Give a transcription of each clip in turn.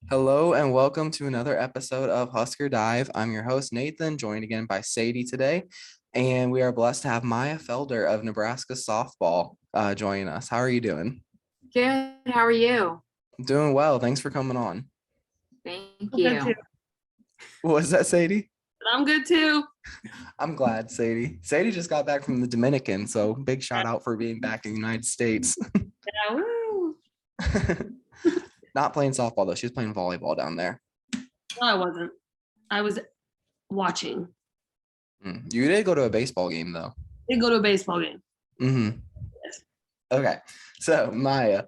Hello and welcome to another episode of HuskerDive. I'm your host, Nathan, joined again by Sadie today. And we are blessed to have Mya Felder of Nebraska softball joining us. How are you doing? Good. How are you? Doing well. Thanks for coming on. Thank I'm good you. too. What was that, Sadie? I'm good too. I'm glad, Sadie. Sadie just got back from the Dominican, so big shout out for being back in the United States. Yeah, woo. Not playing softball, though. She was playing volleyball down there. No, I wasn't. I was watching. You did go to a baseball game, though. Did go to a baseball game. Mm-hmm. Yes. Okay. So, Mya,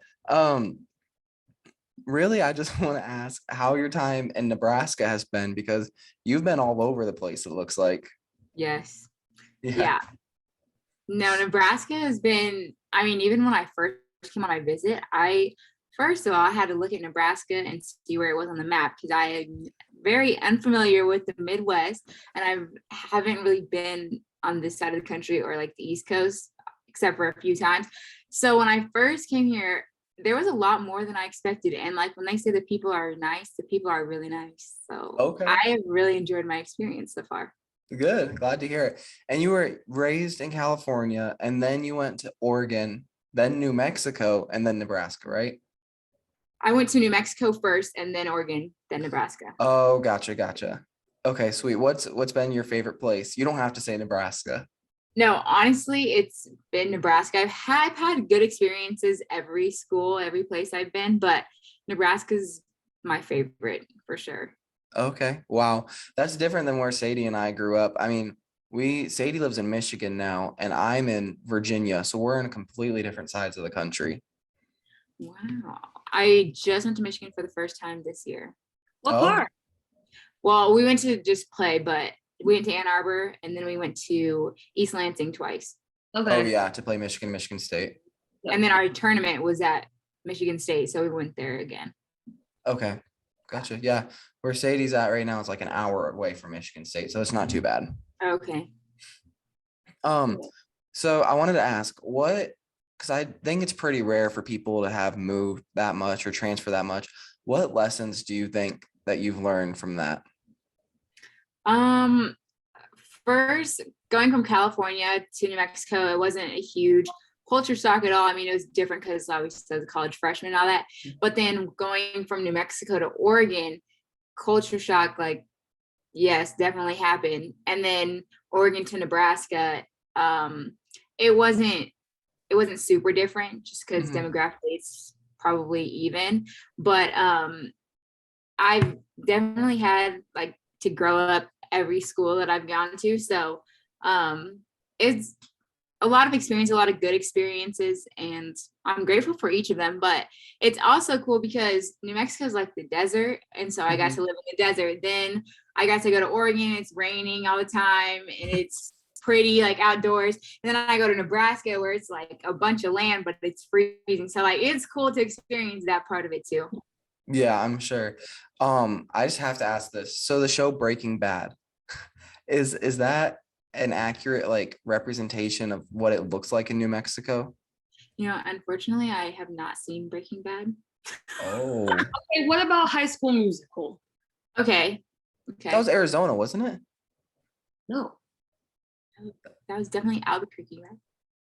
really, I just want to ask how your time in Nebraska has been because you've been all over the place, it looks like. Yes. Yeah. No, Nebraska has been, even when I first came on my visit, first of all, I had to look at Nebraska and see where it was on the map because I am very unfamiliar with the Midwest and I haven't really been on this side of the country or like the East Coast, except for a few times. So when I first came here, there was a lot more than I expected. And like when they say the people are nice, the people are really nice. So Okay. I have really enjoyed my experience so far. Good. Glad to hear it. And you were raised in California and then you went to Oregon, then New Mexico, and then Nebraska, right? I went to New Mexico first and then Oregon, then Nebraska. Oh, gotcha. Okay, sweet. What's been your favorite place? You don't have to say Nebraska. No, honestly, it's been Nebraska. I've had good experiences every school, every place I've been, but Nebraska's my favorite for sure. Okay. Wow. That's different than where Sadie and I grew up. Sadie lives in Michigan now and I'm in Virginia. So we're in completely different sides of the country. Wow. I just went to Michigan for the first time this year. What part? Well, we went to just play, but we went to Ann Arbor and then we went to East Lansing twice. Okay. Oh yeah, to play Michigan State. Yep. And then our tournament was at Michigan State, so we went there again. Okay. Gotcha. Yeah. Where Sadie's at right now is like an hour away from Michigan State, so it's not too bad. Okay. So I wanted to ask because I think it's pretty rare for people to have moved that much or transfer that much. What lessons do you think that you've learned from that? First, going from California to New Mexico, it wasn't a huge culture shock at all. It was different because I was a college freshman and all that. But then going from New Mexico to Oregon, culture shock, like, yes, definitely happened. And then Oregon to Nebraska, it wasn't super different just because demographically it's probably even. But I've definitely had like to grow up every school that I've gone to. So it's a lot of experience, a lot of good experiences, and I'm grateful for each of them. But it's also cool because New Mexico is like the desert. And so I got to live in the desert. Then I got to go to Oregon. It's raining all the time and it's pretty like outdoors. And then I go to Nebraska where it's like a bunch of land, but it's freezing. So like it's cool to experience that part of it too. Yeah, I'm sure. I just have to ask this. So the show Breaking Bad, is that an accurate like representation of what it looks like in New Mexico? Unfortunately, I have not seen Breaking Bad. Oh. Okay, what about High School Musical? Okay. That was Arizona, wasn't it? No. That was definitely Albuquerque, right?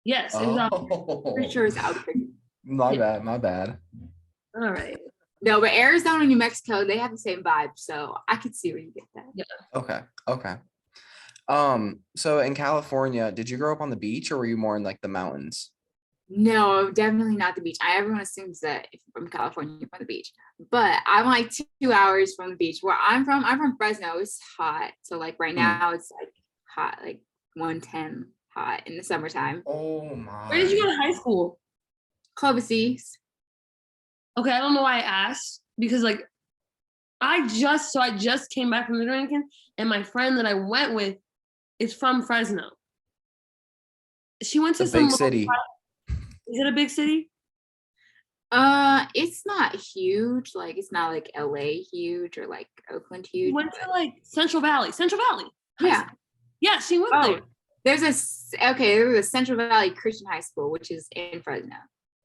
Yes. Pretty sure it's Albuquerque. My bad. All right. No, but Arizona and New Mexico, they have the same vibe, so I could see where you get that. Yeah. Okay. So in California, did you grow up on the beach or were you more in like the mountains? No, definitely not the beach. Everyone assumes that if you're from California, you're from the beach. But I'm like 2 hours from the beach. Where I'm from Fresno. It's hot. So like right now it's like hot, like 110 hot in the summertime. Oh my. Where did you go to high school? Clovis East. Okay, I don't know why I asked because like I just came back from the Dominican and my friend that I went with is from Fresno. She went to some big city. Is it a big city? It's not huge. Like it's not like LA huge or like Oakland huge. She went to like Central Valley. Yeah. Yeah, she went there. There's a Central Valley Christian High School, which is in Fresno.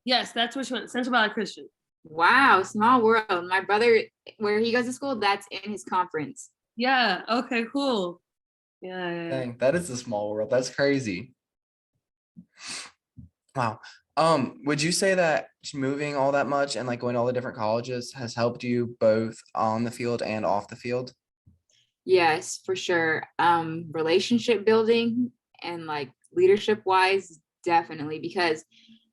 Yes, that's where she went. Central Valley Christian. Wow, small world. My brother, where he goes to school, that's in his conference. Yeah. Okay. Cool. Yeah. Dang, that is a small world. That's crazy. Wow. Would you say that moving all that much and like going to all the different colleges has helped you both on the field and off the field? Yes, for sure. Relationship building and like leadership wise, definitely. Because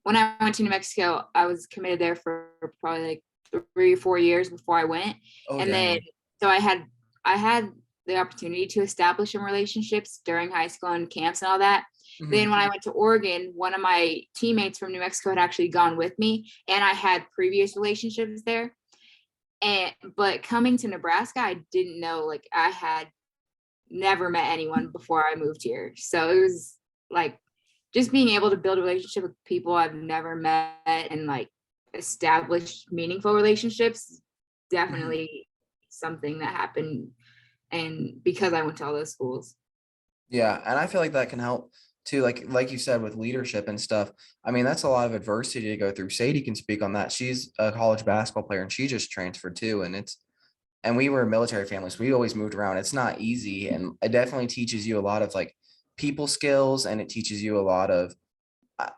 when I went to New Mexico, I was committed there for probably like 3 or 4 years before I went. Oh, And then dang. so I had the opportunity to establish some relationships during high school and camps and all that. Then Mhm. when I went to Oregon, one of my teammates from New Mexico had actually gone with me, and I had previous relationships there. And but coming to Nebraska, I didn't know, like I had never met anyone before I moved here. So it was like just being able to build a relationship with people I've never met and like establish meaningful relationships, Mhm. definitely something that happened, and because I went to all those schools. Yeah, and I feel like that can help too, like you said, with leadership and stuff. I mean, that's a lot of adversity to go through. Sadie can speak on that. She's a college basketball player and she just transferred too. And we were military families. We always moved around. It's not easy. And it definitely teaches you a lot of like people skills, and it teaches you a lot of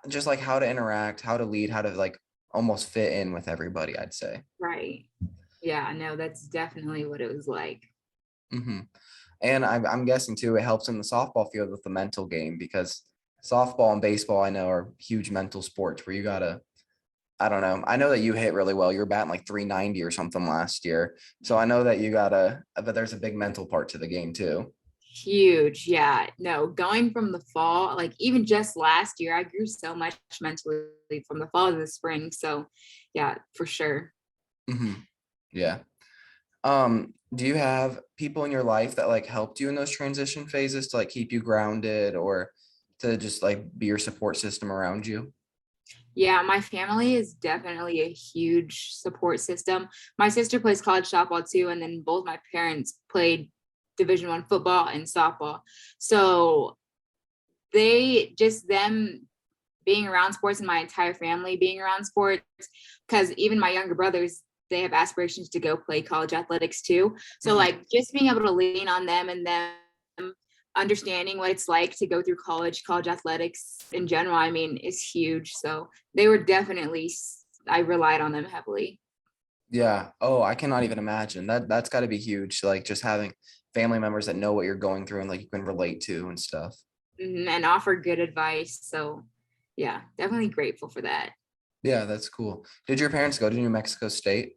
just like how to interact, how to lead, how to like almost fit in with everybody, I'd say. Right. Yeah, no, that's definitely what it was like. Hmm. And I'm guessing too, it helps in the softball field with the mental game, because softball and baseball, I know, are huge mental sports where you gotta, I don't know. I know that you hit really well. You're batting like 390 or something last year. So I know that you gotta, but there's a big mental part to the game too. Huge. Yeah. No, going from the fall, like even just last year, I grew so much mentally from the fall to the spring. So yeah, for sure. Hmm. Yeah. Do you have people in your life that like helped you in those transition phases to like keep you grounded, or to just like be your support system around you? Yeah, my family is definitely a huge support system. My sister plays college softball too, and then both my parents played Division 1 football and softball. So they just them being around sports, and my entire family being around sports, because even my younger brothers, they have aspirations to go play college athletics too. So Mhm. like just being able to lean on them and them understanding what it's like to go through college athletics in general, I mean, is huge. So they were definitely, I relied on them heavily. Yeah. Oh, I cannot even imagine that. That's got to be huge. Like just having family members that know what you're going through and like you can relate to and stuff. And offer good advice. So yeah, definitely grateful for that. Yeah, that's cool. Did your parents go to New Mexico State?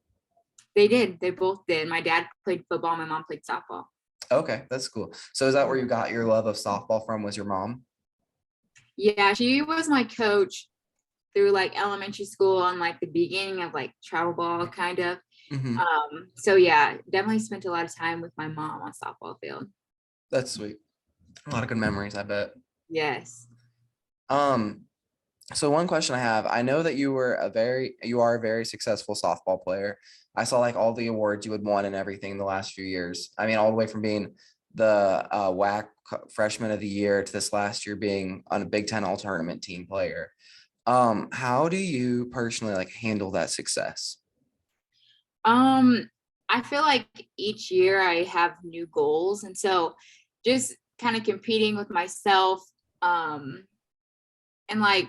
They did. They both did. My dad played football. My mom played softball. Okay, that's cool. So is that where you got your love of softball from? Was your mom? Yeah, she was my coach through like elementary school and like the beginning of like travel ball kind of. Hmm. So yeah, definitely spent a lot of time with my mom on softball field. That's sweet. A lot of good memories, I bet. Yes. Um, So one question I have, I know that you are a very successful softball player. I saw like all the awards you had won and everything the last few years. I mean, all the way from being the WAC freshman of the year to this last year being on a Big Ten all tournament team player. How do you personally like handle that success? Um, I feel like each year I have new goals. And so just kind of competing with myself, um, and like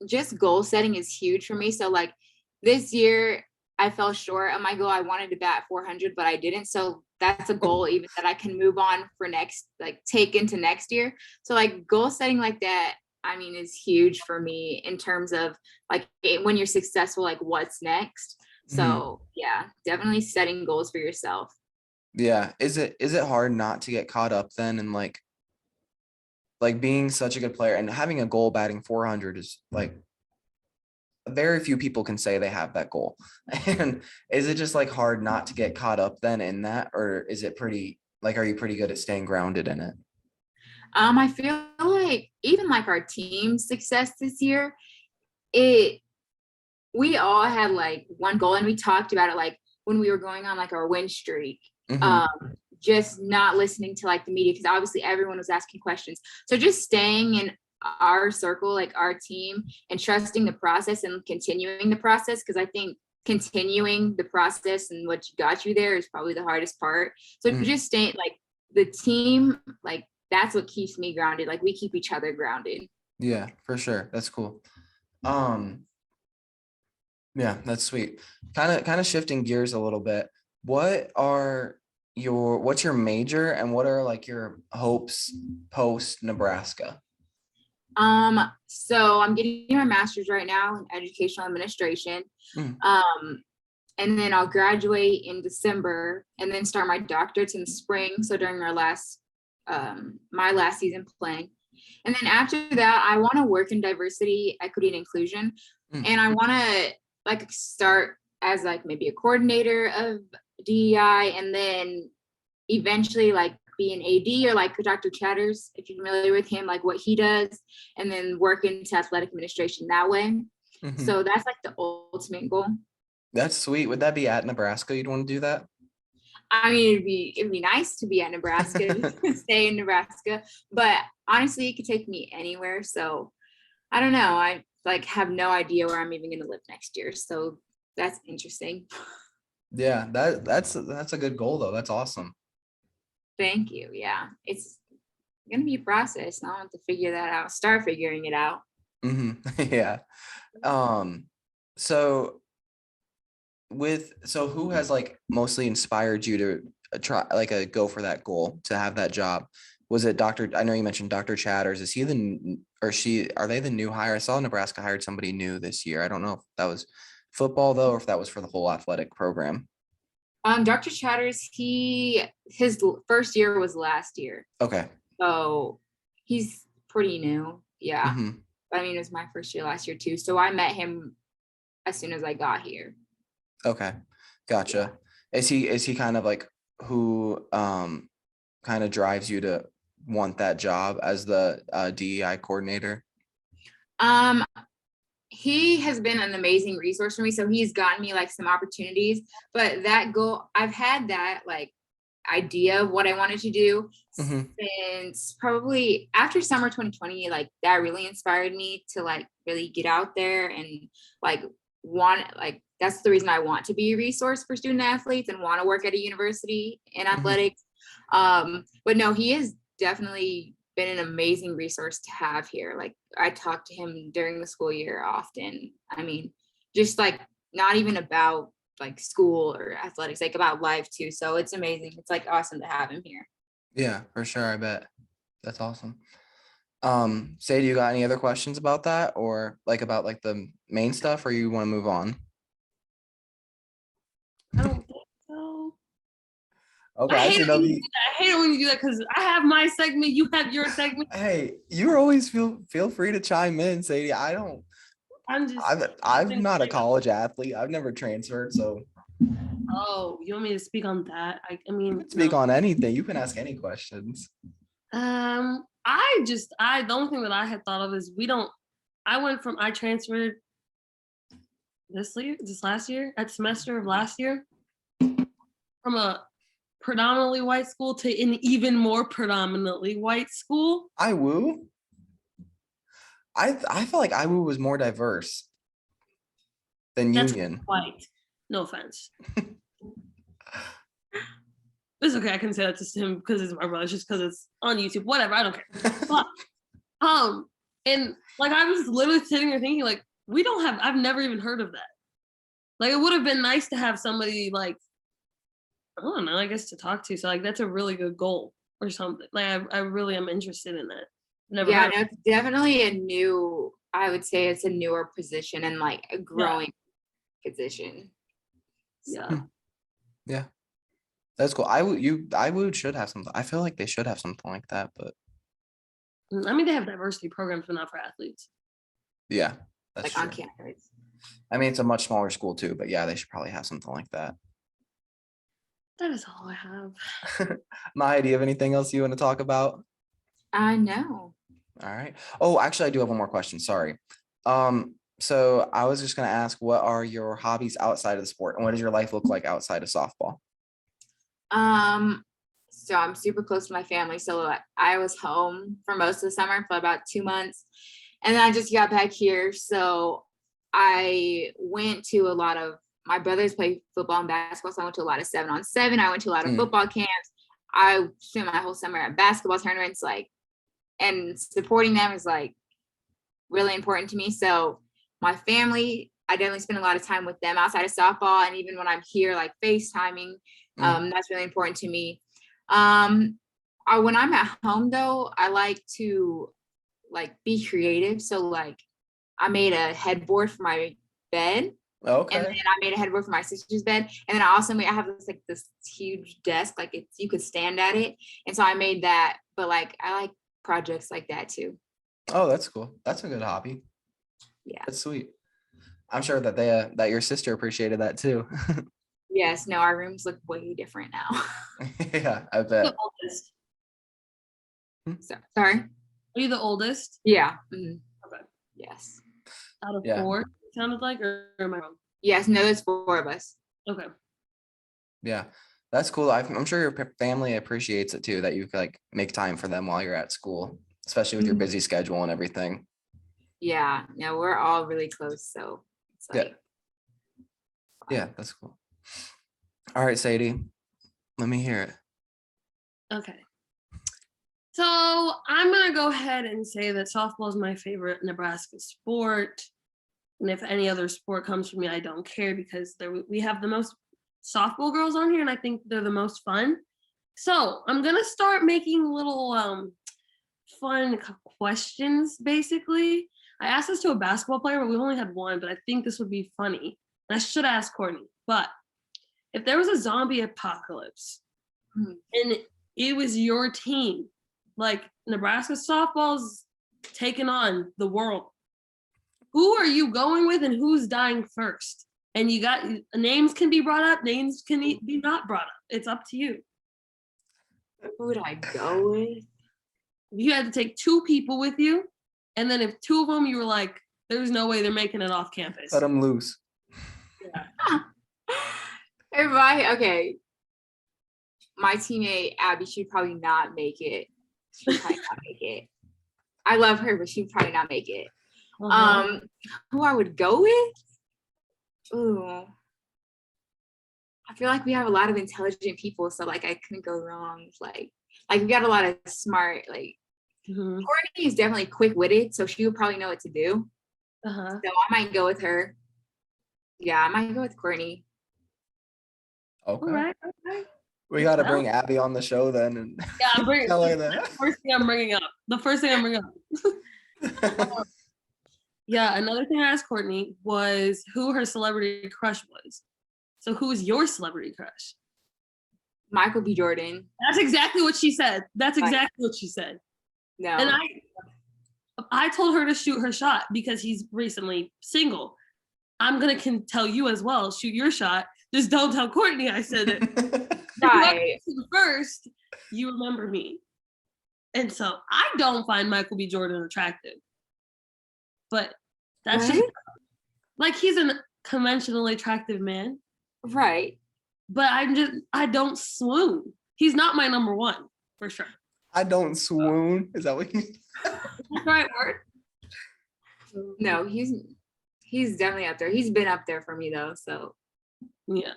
just goal setting is huge for me. So like this year I fell short of my goal. I wanted to bat 400, but I didn't. So that's a goal even that I can move on for next, like take into next year. So like goal setting like that, I mean, is huge for me in terms of like when you're successful, like what's next. Mhm. So yeah, definitely setting goals for yourself. Yeah. Is it hard not to get caught up then and like being such a good player and having a goal batting 400 is like very few people can say they have that goal. And is it just like hard not to get caught up then in that, or is it pretty like, are you pretty good at staying grounded in it? I feel like even like our team success this year, it we all had like one goal, and we talked about it like when we were going on like our win streak. Hmm. Um, just not listening to like the media, because obviously everyone was asking questions. So just staying in our circle, like our team, and trusting the process and continuing the process. Because I think continuing the process and what got you there is probably the hardest part. So Mhm. just staying like the team, like that's what keeps me grounded. Like we keep each other grounded. Yeah, for sure. That's cool. Yeah, that's sweet. Kind of shifting gears a little bit. What's your major and what are like your hopes post Nebraska? So I'm getting my master's right now in educational administration. Mm. And then I'll graduate in December and then start my doctorates in the spring. So during our my last season playing. And then after that, I want to work in diversity, equity, and inclusion. Mm. And I want to like start as like maybe a coordinator of DEI and then eventually like be an AD or like Dr. Chatters, if you're familiar with him, like what he does, and then work into athletic administration that way. Mhm. So that's like the ultimate goal. That's sweet. Would that be at Nebraska? You'd want to do that? I mean, it'd be nice to be at Nebraska, stay in Nebraska, but honestly, it could take me anywhere. So I don't know. I like have no idea where I'm even going to live next year. So that's interesting. Yeah, that's a good goal though. That's awesome. Thank you. Yeah, it's going to be a process. I'll have to figure that out. Start figuring it out. Yeah. So who has like mostly inspired you to try like go for that goal to have that job? Was it I know you mentioned Dr. Chatters. Is he are they the new hire? I saw Nebraska hired somebody new this year. I don't know if that was football though, or if that was for the whole athletic program. Dr. Chatters, his first year was last year. Okay. So he's pretty new. Yeah. Mm-hmm. But I mean, it was my first year last year too. So I met him as soon as I got here. Okay. Gotcha. Yeah. Is he kind of like who kind of drives you to want that job as the DEI coordinator? He has been an amazing resource for me. So he's gotten me like some opportunities, but that goal, I've had that like idea of what I wanted to do since probably after summer 2020. Like that really inspired me to like really get out there and like that's the reason I want to be a resource for student athletes and want to work at a university in athletics. But no, he has definitely been an amazing resource to have here. Like I talk to him during the school year often. I mean, just like not even about like school or athletics, like about life too. So it's amazing. It's like awesome to have him here. Yeah, for sure. I bet. That's awesome. Say, do you got any other questions about that or like about like the main stuff, or you want to move on? I don't think so. Okay. I hate it when you do that because I have my segment, you have your segment. Hey, you always feel free to chime in, Sadie. I'm not a college athlete. I've never transferred, so. Oh, you want me to speak on that? I mean, you can speak on anything. You can ask any questions. the only thing that I had thought of is I transferred this last year, at semester of last year, from a predominantly white school to an even more predominantly white school. IWU? I feel like IWU was more diverse than Union. White. No offense. It's okay. I can say that to him because it's my brother, just because it's on YouTube. Whatever. I don't care. But, and like I was literally sitting there thinking, like, I've never even heard of that. Like it would have been nice to have somebody like, I don't know, I guess to talk to. So like that's a really good goal or something. Like I really am interested in that. It's definitely I would say it's a newer position and like a growing position. Yeah. Yeah. That's cool. IWU should have something. I feel like they should have something like that, but I mean they have diversity programs, but not for athletes. Yeah. That's like true. On campus. I mean, it's a much smaller school too, but yeah, they should probably have something like that. That is all I have. Maya, do you have anything else you want to talk about? I know. All right. Oh, actually, I do have one more question. Sorry. So I was just going to ask, what are your hobbies outside of the sport, and what does your life look like outside of softball? So I'm super close to my family. So I was home for most of the summer for about 2 months, and then I just got back here. So I went to a lot of my brothers play football and basketball, so I went to a lot of 7-on-7. I went to a lot of Mm. football camps. I spent my whole summer at basketball tournaments, like, and supporting them is like really important to me. So my family, I definitely spend a lot of time with them outside of softball, and even when I'm here, like FaceTiming, that's really important to me. When I'm at home though, I like to like be creative. So like I made a headboard for my bed. Okay. And then I made a headboard for my sister's bed. And then I also I have this huge desk, like you could stand at it. And so I made that, but like I like projects like that too. Oh, that's cool. That's a good hobby. Yeah. That's sweet. I'm sure that that your sister appreciated that too. Yes, no, our rooms look way different now. Yeah, I The bet. oldest. So, sorry. Are you the oldest? Yeah. Mhm. Okay. Yes. Out of Yeah. 4, it sounded like, or am I wrong? Yes, no, there's 4 of us. Okay. Yeah, that's cool. I'm sure your family appreciates it too, that you like make time for them while you're at school, especially with your Mhm. busy schedule and everything. Yeah, no, we're all really close. So it's Yeah. like, Yeah, that's cool. All right, Sadie, let me hear it. Okay. So I'm gonna go ahead and say that softball is my favorite Nebraska sport. And if any other sport comes from me, I don't care, because we have the most softball girls on here, and I think they're the most fun. So I'm gonna start making little fun questions. Basically, I asked this to a basketball player, but we only had one. But I think this would be funny, and I should ask Courtney. But if there was a zombie apocalypse Mhm. and it was your team, like Nebraska softball's taking on the world, who are you going with and who's dying first? And you got names can be brought up, names can be not brought up. It's up to you. Who would I go with? You had to take 2 people with you, and then if 2 of them you were like, there's no way they're making it off campus. Cut them loose. Everybody, okay. My teammate Abby, she'd probably not make it. She'd probably not make it. I love her, but she'd probably not make it. Uh-huh. Who I would go with? Ooh. I feel like we have a lot of intelligent people, so like I couldn't go wrong. Like we got a lot of smart, like Mhm. Courtney is definitely quick-witted, so she would probably know what to do. Uh-huh. So I might go with her. Yeah, I might go with Courtney. Okay. All right. Okay. We got to Well- bring Abby on the show then and Yeah, I'm bringing tell her the that. first thing I'm bringing up. The first thing I'm bringing up. Yeah, another thing I asked Courtney was who her celebrity crush was. So who's your celebrity crush? Michael B. Jordan. That's exactly what she said. That's Right. exactly what she said. No. And I told her to shoot her shot because he's recently single. I'm gonna tell you as well, shoot your shot. Just don't tell Courtney I said it. Right. First, you remember me. And so I don't find Michael B. Jordan attractive. But that's just What? like he's a conventionally attractive man. Right. But I don't swoon. He's not my number 1 for sure. I don't swoon. Is that what you mean? That's the right word. No, he's definitely up there. He's been up there for me though. So Yeah,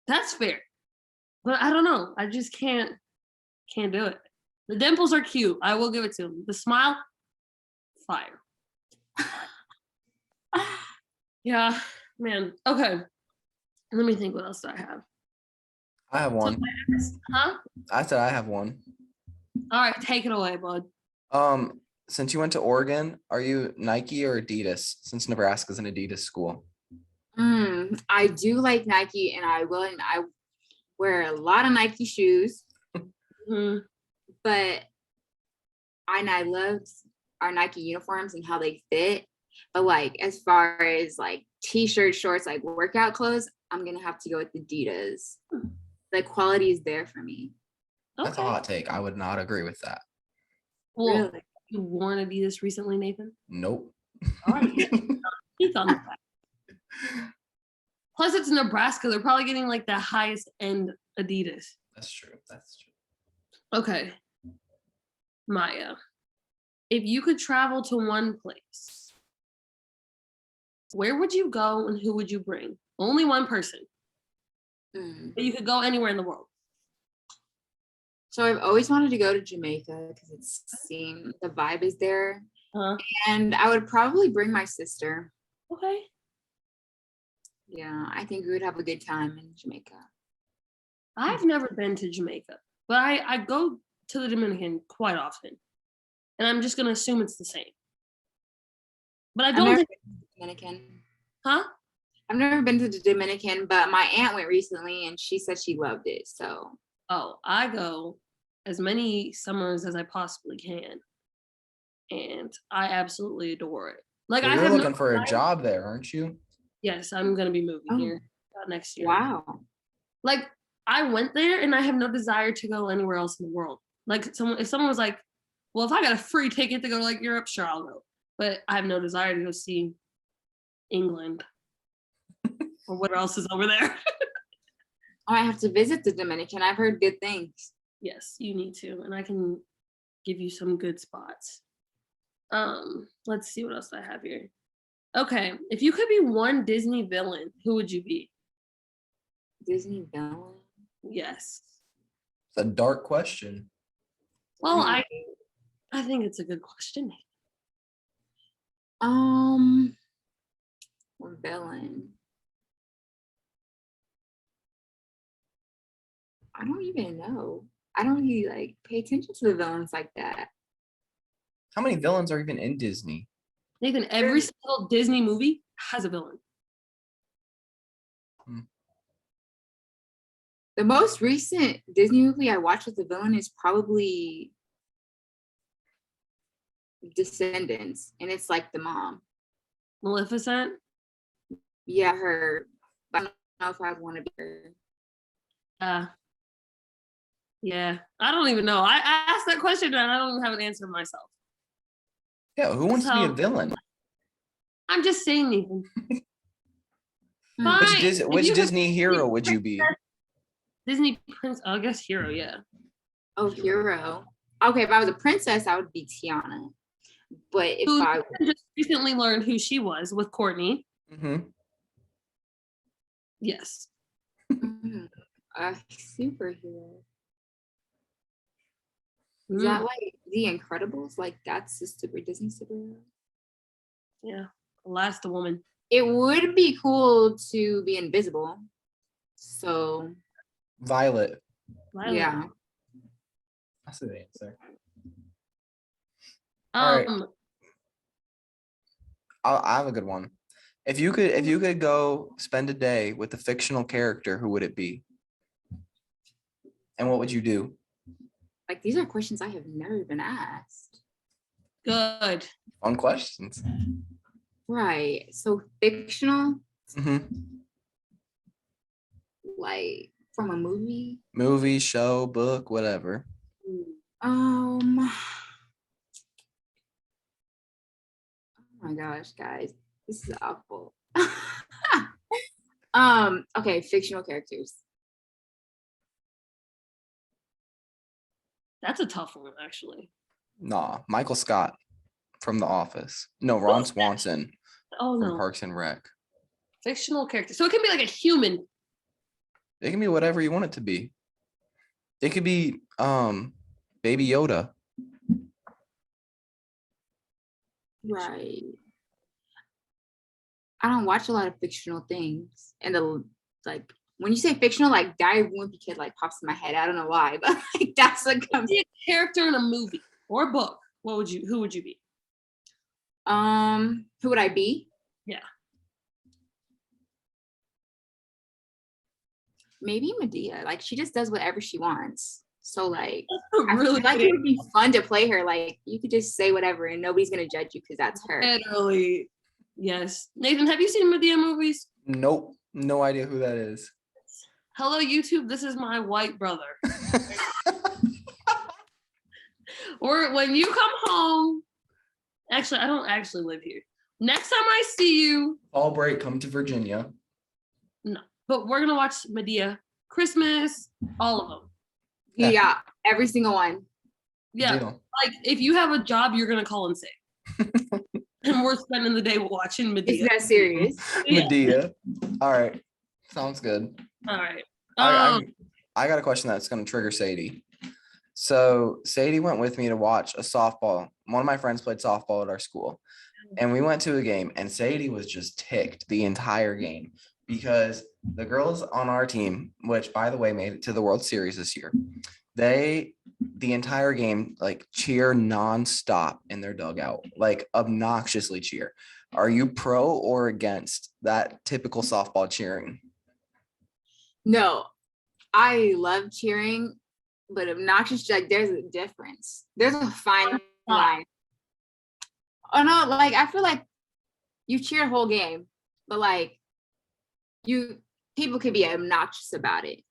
that's fair. But I don't know. I just can't do it. The dimples are cute. I will give it to him. The smile, fire. Yeah, man. Okay. Let me think. What else do I have? I have one. Huh? I said I have one. All right, take it away, bud. Since you went to Oregon, are you Nike or Adidas? Since Nebraska's an Adidas school. I do like Nike, and I wear a lot of Nike shoes, Mhm. but I loved our Nike uniforms and how they fit. But like as far as like t-shirts, shorts, like workout clothes, I'm gonna have to go with Adidas. The quality is there for me. That's a Okay. hot take. I would not agree with that. Well, Really? you worn Adidas recently, Nathan? Nope. All right. He's on the back. Plus, it's Nebraska. They're probably getting like the highest end Adidas. That's true. That's true. Okay. Maya, if you could travel to one place, where would you go and who would you bring? Only one person. Mm. But you could go anywhere in the world. So I've always wanted to go to Jamaica because the vibe is there. Uh-huh. And I would probably bring my sister. Okay. Yeah, I think we would have a good time in Jamaica. I've never been to Jamaica, but I go to the Dominican quite often. And I'm just going to assume it's the same. But I I've don't never think, been to the Dominican. huh? I've never been to the Dominican, but my aunt went recently and she said she loved it. So Oh, I go as many summers as I possibly can. And I absolutely adore it. Like, Well, I you're have looking no for a desire- job there, aren't you? Yes, I'm going to be moving Oh. here next year. wow. Like, I went there and I have no desire to go anywhere else in the world. Like, if someone was like, well, if I got a free ticket to go to like Europe, sure, I'll go. But I have no desire to go see England or what else is over there. Oh, I have to visit the Dominican. I've heard good things. Yes, you need to, and I can give you some good spots. Let's see what else I have here. Okay, if you could be one Disney villain, who would you be? Disney villain. Yes. It's a dark question. Well, I think it's a good question. Or villain. I don't even know. I don't really like pay attention to the villains like that. How many villains are even in Disney? Nathan, every single Disney movie has a villain. The most recent Disney movie I watched with the villain is probably Descendants, and it's like the mom. Maleficent? Yeah, her. But I don't know if I want to be her. Yeah, I don't even know. I asked that question and I don't even have an answer myself. Yeah, who wants to be a So- villain? I'm just saying, Nathan. Hmm. Fine. Which If which you could Disney be hero would you be? Disney Prince, I guess hero, yeah. Oh, hero. Okay, if I was a princess, I would be Tiana. But if Who I just recently learned who she was with Courtney. Mm-hmm. Yes. a superhero, is Mm, that like The Incredibles? Like that's a super Disney superhero? yeah. Last woman. It would be cool to be invisible. So Violet. Violet. yeah. That's the answer. All right. I have a good one. If you could go spend a day with a fictional character, who would it be? And what would you do? Like these are questions I have never been asked. Good. Fun questions. Right. So fictional, Mm-hmm. like from a movie. Movie, show, book, whatever. Oh my gosh, guys, this is awful. Okay, fictional characters. That's a tough one, actually. Nah, Michael Scott from The Office. No, Ron Swanson Oh from no. Parks and Rec. Fictional character. So it can be like a human. It can be whatever you want it to be. It could be Baby Yoda. Right. I don't watch a lot of fictional things. And like when you say fictional, like Diary of a Wimpy Kid like pops in my head. I don't know why, but like that's what comes. Be a character in a movie or a book. Who would you be? Who would I be? Yeah. Maybe Medea. Like she just does whatever she wants. So like That's a really I feel like good it would be fun to play her. Like you could just say whatever and nobody's gonna judge you because that's her. Literally. Yes. Nathan, have you seen Medea movies? Nope. No idea who that is. Hello, YouTube. This is my white brother. Or when you come home. Actually, I don't actually live here. Next time I see you, All break, come to Virginia. but we're gonna watch Medea, Christmas, all of them. Yeah. Yeah, every single one. Yeah. Deal. Like if you have a job, you're gonna call in sick. and we're spending the day watching It's Medea. that serious. Yeah. Medea. All right. Sounds good. All right. I got a question that's going to trigger Sadie. So Sadie went with me to watch a softball. One of my friends played softball at our school, and we went to a game, and Sadie was just ticked the entire game because the girls on our team, which by the way made it to the World Series this year, the entire game like cheer nonstop in their dugout, like obnoxiously cheer. Are you pro or against that typical softball cheering? No, I love cheering, but obnoxious, like there's a difference. There's a fine line. Oh no, like I feel like you cheer a whole game, but like people could be obnoxious about it.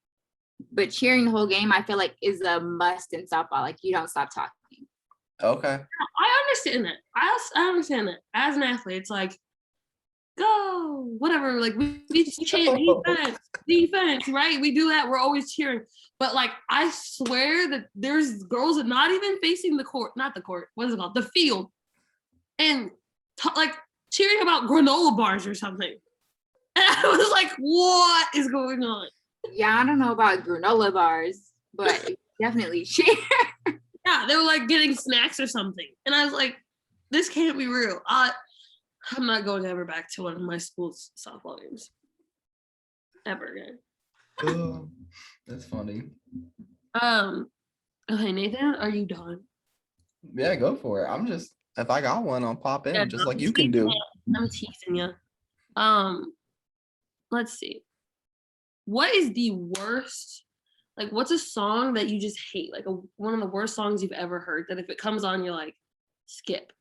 But cheering the whole game, I feel like is a must in softball. Like you don't stop talking. Okay. I understand that. I understand that. As an athlete, it's like, go, whatever. Like we chant defense, right? We do that. We're always cheering. But like, I swear that there's girls that not even facing the court, not the court. What is it called? The field, and like cheering about granola bars or something. And I was like, what is going on? Yeah, I don't know about granola bars, but definitely cheer. Yeah, they were like getting snacks or something. And I was like, this can't be real. I'm not going ever back to one of my school's softball games. Ever again. Oh, that's funny. Okay, Nathan, are you done? Yeah, go for it. I'm just, if I got one, I'll pop in just like you can do. I'm teasing you. Let's see. What is the worst, like what's a song that you just hate? Like one of the worst songs you've ever heard that if it comes on, you're like, skip.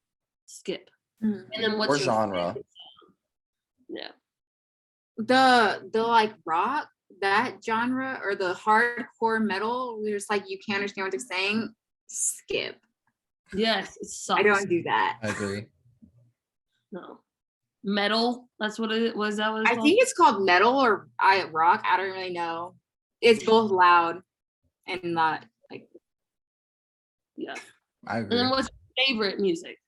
And then what's Or your genre? Yeah. The like rock, that genre, or the hardcore metal, we're just like you can't understand what they're saying, skip. Yes, it sucks. I don't do that. I agree. No. Metal, that's what it was. That what it's I called? think it's called metal or rock. I don't really know. It's both loud and not like. Yeah. I And agree. then what's your favorite music?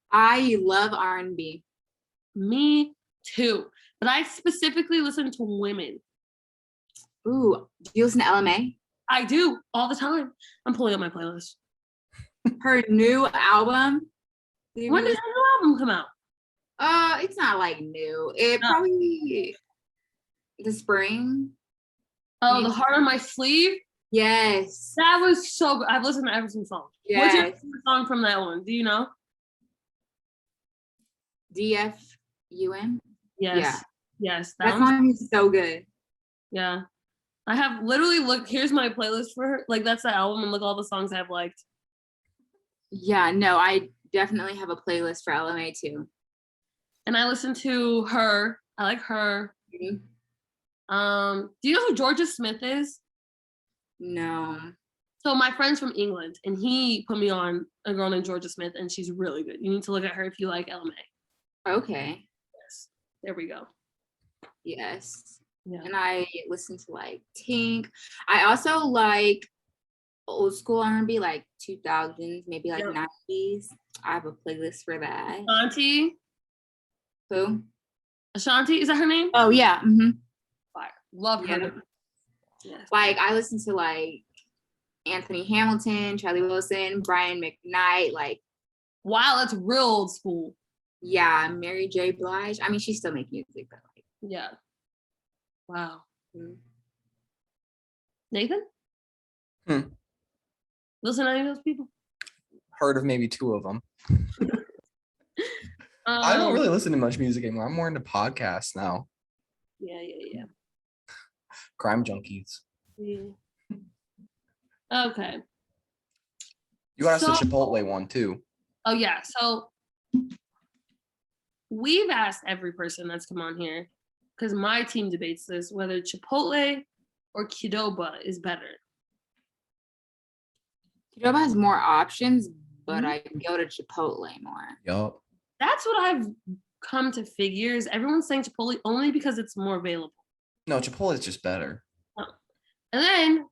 I love R&B. Me too. But I specifically listen to women. Ooh, do you listen to LMA? I do all the time. I'm pulling up my playlist. Her new album. When did her new album come out? It's not like new. It probably the spring. Oh, Maybe. The Heart on My Sleeve? Yes. That was so good. I've listened to every single song. Yes. What's your favorite song from that one? Do you know? DFUM. Yes. Yeah. Yes. That song is so good. Yeah. I have literally here's my playlist for her. Like that's the album and look all the songs I've liked. Yeah, no, I definitely have a playlist for LMA too. And I listen to her. I like her. Mm-hmm. Do you know who Georgia Smith is? No. So my friend's from England and he put me on a girl named Georgia Smith and she's really good. You need to look at her if you like LMA. Okay. Yes. There we go. Yes. Yeah. And I listen to like Tink. I also like old school R&B, like 2000s, maybe like 90s. I have a playlist for that. Ashanti. Who? Ashanti, is that her name? Oh yeah. Mm-hmm. Fire. Love her. Yes. Like I listen to like Anthony Hamilton, Charlie Wilson, Brian McKnight. Like, wow, that's real old school. Yeah, Mary J. Blige. I mean, she still makes music, but like. Yeah. Wow. Mm-hmm. Nathan? Listen to any of those people? Heard of maybe two of them. I don't really listen to much music anymore. I'm more into podcasts now. Yeah. Crime junkies. Yeah. Okay. You got us the Chipotle one too. Oh yeah. So we've asked every person that's come on here, because my team debates this, whether Chipotle or Qdoba is better. Qdoba has more options, but I go to Chipotle more. Yup. That's what I've come to figure is everyone's saying Chipotle only because it's more available. No, Chipotle is just better. And then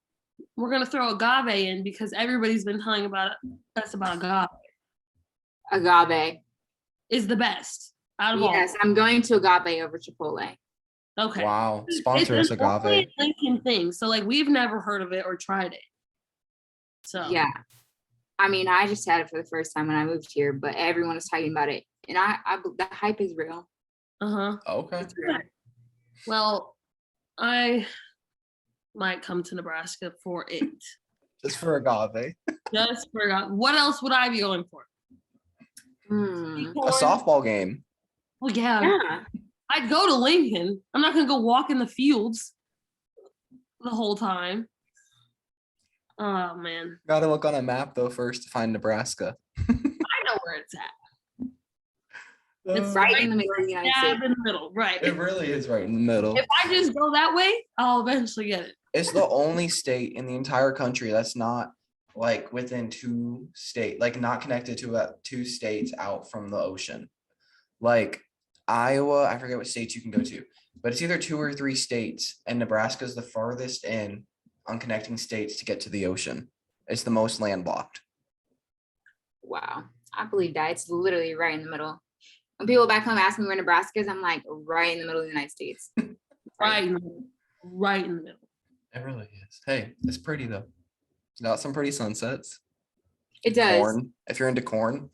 we're going to throw agave in because everybody's been telling us about agave. Agave. is the best out of all. Yes, I'm going to Agave over Chipotle. Okay. Wow. It's Sponsor us, an only Agave. Lincoln thing. So like we've never heard of it or tried it. So Yeah. I mean, I just had it for the first time when I moved here, but everyone is talking about it. And the hype is real. Uh-huh. Okay. It's real. Well, I might come to Nebraska for it. Just for Agave. Just forgot. What else would I be going for? Hmm. A softball game. Oh yeah. Yeah. I'd go to Lincoln. I'm not gonna go walk in the fields the whole time. Oh man. Gotta look on a map though first to find Nebraska. I know where it's at. It's Right in the middle of the United Dab States. in the middle, right. It really is right in the middle. If I just go that way, I'll eventually get it. It's the only state in the entire country that's not like within two state, like not connected to two states out from the ocean. Like Iowa, I forget what states you can go to, but it's either 2 or 3 states, and Nebraska is the farthest in on connecting states to get to the ocean. It's the most landlocked. Wow. I believe that. It's literally right in the middle. When people back home ask me where Nebraska is, I'm like, right in the middle of the United States. Right in the middle. Right in the middle. It really is. Hey, it's pretty though. It's got some pretty sunsets. It does. Corn, if you're into corn.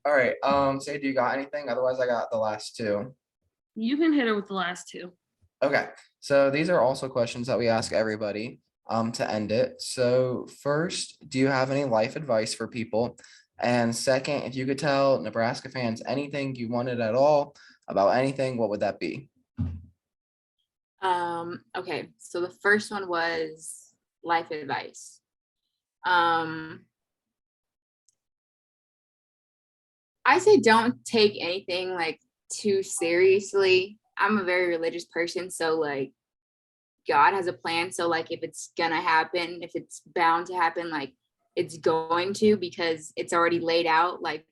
All right. Say, do you got anything? Otherwise, I got the last 2. You can hit her with the last 2. Okay. So these are also questions that we ask everybody to end it. So first, do you have any life advice for people? And second, if you could tell Nebraska fans anything you wanted at all about anything, what would that be? Okay. So the first one was life advice. I say don't take anything like too seriously. I'm a very religious person, so like God has a plan. So like if it's gonna happen, if it's bound to happen, like it's going to, because it's already laid out like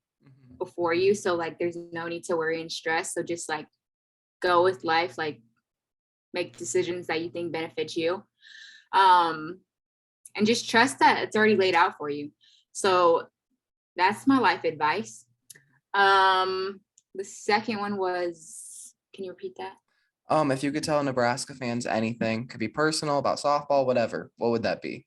before you. So like there's no need to worry and stress. So just like go with life, like make decisions that you think benefit you. And just trust that it's already laid out for you. So that's my life advice. The second one was, can you repeat that? If you could tell Nebraska fans anything, could be personal, about softball, whatever, what would that be?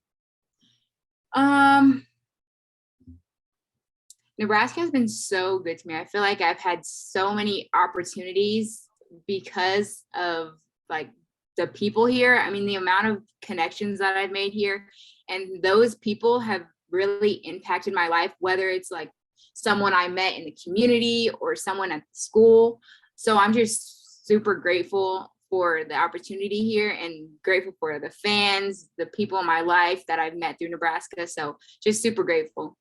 Nebraska has been so good to me. I feel like I've had so many opportunities because of like the people here. I mean, the amount of connections that I've made here, and those people have really impacted my life, whether it's like someone I met in the community or someone at school. So I'm just super grateful for the opportunity here and grateful for the fans, the people in my life that I've met through Nebraska. So just super grateful.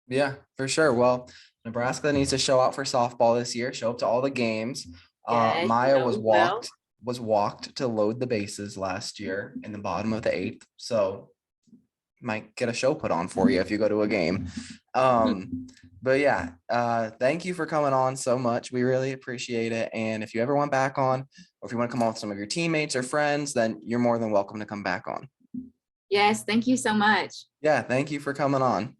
Yeah, for sure. Well, Nebraska needs to show out for softball this year, show up to all the games. Yes, Mya no, was well. walked to load the bases last year in the bottom of the 8th. So might get a show put on for you if you go to a game. But yeah, thank you for coming on so much. We really appreciate it. And if you ever want back on, or if you want to come on with some of your teammates or friends, then you're more than welcome to come back on. Yes, thank you so much. Yeah, thank you for coming on.